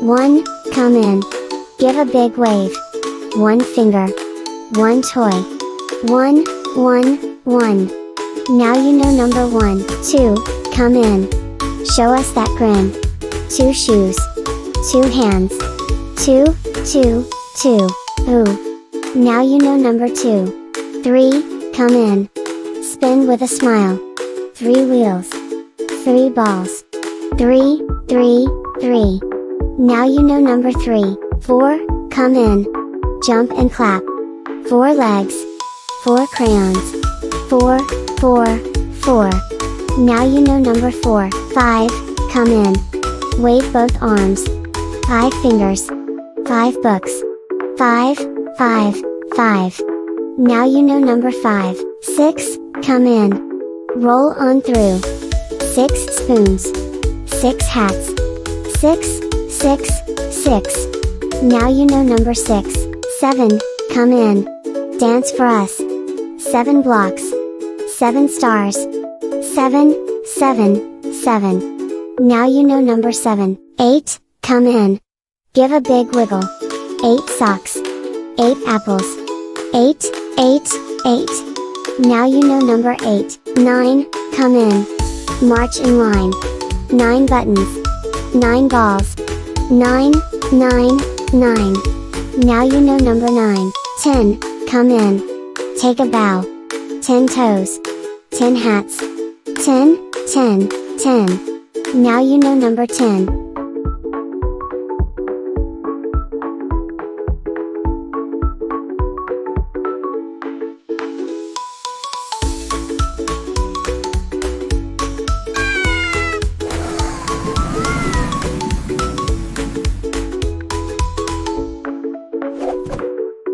1, come in. Give a big wave. 1 finger. 1 toy. 1, 1, 1. Now you know number 1. 2, come in. Show us that grin. 2 shoes. 2 hands. 2, 2, 2. Ooh. Now you know number 2. 3, come in. Spin with a smile. 3 wheels. 3 balls. 3, 3, 3. Now you know number 3. 4, come in. Jump and clap. 4 legs. 4 crayons. 4, 4, 4. Now you know number 4. 5, come in. Wave both arms. 5 fingers. 5 books. 5, 5, 5. Now you know number 5. 6, come in. Roll on through. 6 spoons. 6 hats. 6, 6, 6. Now you know number 6. 7, come in. Dance for us. 7 blocks. 7 stars. 7, 7, 7. Now you know number 7. 8, come in. Give a big wiggle. 8 socks. 8 apples. 8, 8, 8. Now you know number 8. 9, come in. March in line. 9 buttons. 9 balls. 9, 9, 9. Now you know number 9. 10, come in. Take a bow. 10 toes. 10 hats. 10, 10, 10. Now you know number 10.